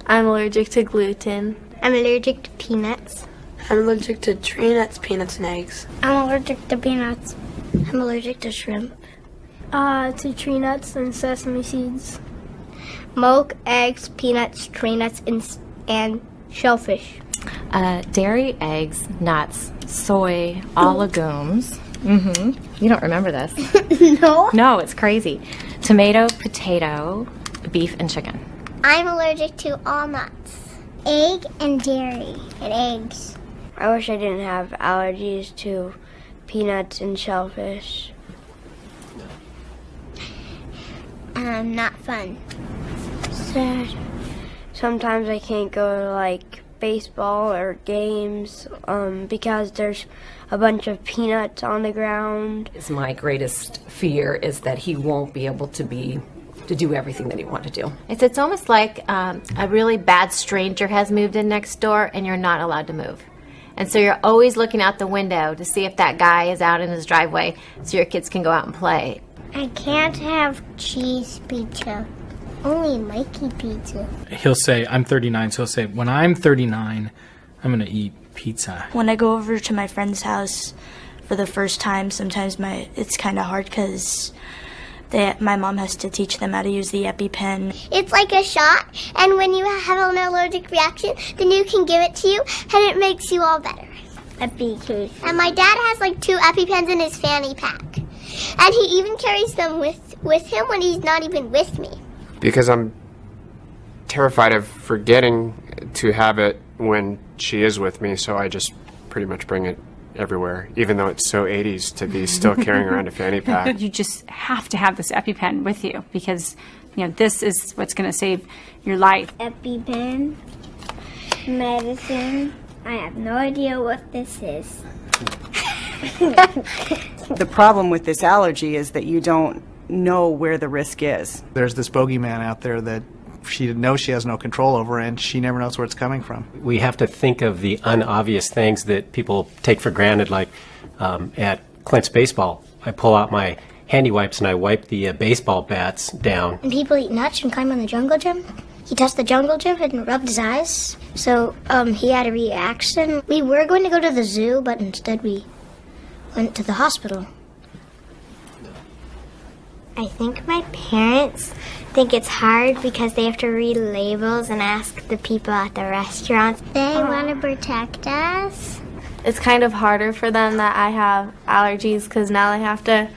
I'm allergic to gluten. I'm allergic to peanuts. I'm allergic to tree nuts, peanuts, and eggs. I'm allergic to peanuts. I'm allergic to shrimp. To tree nuts and sesame seeds. Milk, eggs, peanuts, tree nuts, and shellfish. Dairy, eggs, nuts, soy, all legumes. You don't remember this? No. No, it's crazy. Tomato, potato, beef, and chicken. I'm allergic to all nuts. Egg and dairy and eggs. I wish I didn't have allergies to peanuts and shellfish. Not fun. Sad. Sometimes I can't go to like baseball or games because there's a bunch of peanuts on the ground. My greatest fear is that he won't be able to do everything that he wanted to do. It's almost like a really bad stranger has moved in next door and you're not allowed to move. And so you're always looking out the window to see if that guy is out in his driveway so your kids can go out and play. I can't have cheese pizza. Only Mikey pizza. He'll say, I'm 39, so he'll say, when I'm 39, I'm going to eat pizza. When I go over to my friend's house for the first time, sometimes it's kind of hard because my mom has to teach them how to use the EpiPen. It's like a shot, and when you have an allergic reaction, then you can give it to you, and it makes you all better. EpiPen. And my dad has like 2 EpiPens in his fanny pack. And he even carries them with him when he's not even with me. Because I'm terrified of forgetting to have it when she is with me, so I just pretty much bring it everywhere, even though it's so 80s to be still carrying around a fanny pack. You just have to have this EpiPen with you because, you know, this is what's going to save your life. EpiPen, medicine. I have no idea what this is. The problem with this allergy is that you don't know where the risk is. There's this bogeyman out there that she knows she has no control over, and she never knows where it's coming from. We have to think of the unobvious things that people take for granted, like at Clint's baseball. I pull out my handy wipes and I wipe the baseball bats down. And people eat nuts and climb on the jungle gym. He touched the jungle gym and rubbed his eyes, so he had a reaction. We were going to go to the zoo, but instead we went to the hospital. I think my parents think it's hard because they have to read labels and ask the people at the restaurants. They want to protect us. It's kind of harder for them that I have allergies because now they have to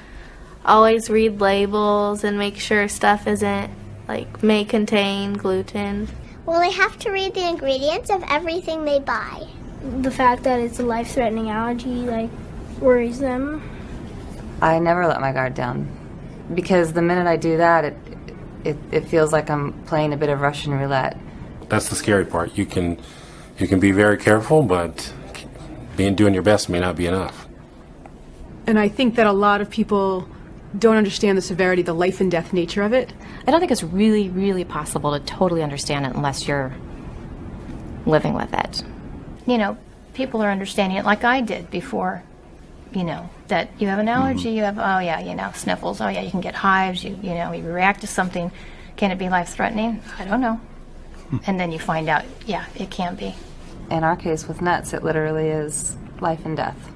always read labels and make sure stuff isn't, like, may contain gluten. Well, they have to read the ingredients of everything they buy. The fact that it's a life-threatening allergy, like, worries them. I never let my guard down because the minute I do that, it feels like I'm playing a bit of Russian roulette. That's the scary part. You can be very careful, but doing your best may not be enough. And I think that a lot of people don't understand the severity, the life and death nature of it. I don't think it's really, really possible to totally understand it unless you're living with it. You know, people are understanding it like I did before, you know, that you have an allergy, you have, oh yeah, you know, sniffles, oh yeah, you can get hives, you know, you react to something. Can it be life-threatening? I don't know. And then you find out, yeah, it can be. In our case with nuts, it literally is life and death.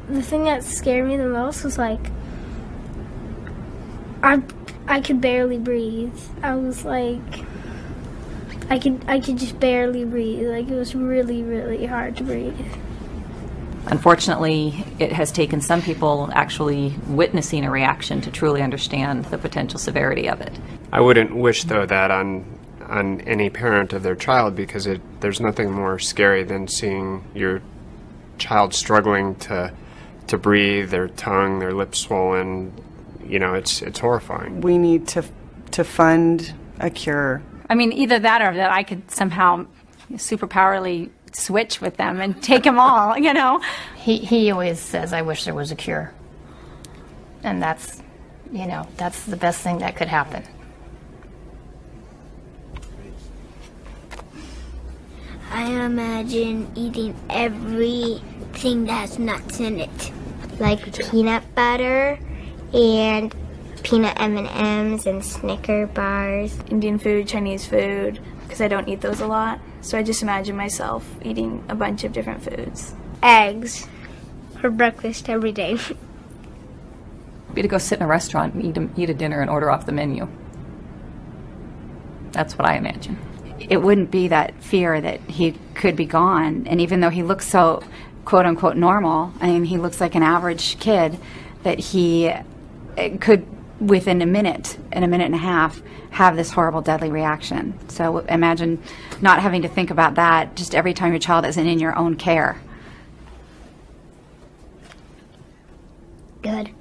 The thing that scared me the most was, like, I could barely breathe. I was like, I could just barely breathe. Like, it was really, really hard to breathe. Unfortunately, it has taken some people actually witnessing a reaction to truly understand the potential severity of it. I wouldn't wish, though, that on any parent of their child, because there's nothing more scary than seeing your child struggling to breathe, their tongue, their lips swollen. You know, it's horrifying. We need to fund a cure. I mean, either that or that I could somehow superpowerly switch with them and take them all, you know. He always says, I wish there was a cure. And that's, you know, that's the best thing that could happen. I imagine eating everything that has nuts in it, like peanut butter and peanut M&Ms and Snicker bars. Indian food, Chinese food, because I don't eat those a lot. So I just imagine myself eating a bunch of different foods. Eggs for breakfast every day. Be to go sit in a restaurant and eat a dinner and order off the menu. That's what I imagine. It wouldn't be that fear that he could be gone. And even though he looks so quote unquote normal, I mean, he looks like an average kid, that he could, within a minute and a half, have this horrible, deadly reaction. So imagine not having to think about that just every time your child isn't in your own care. Good.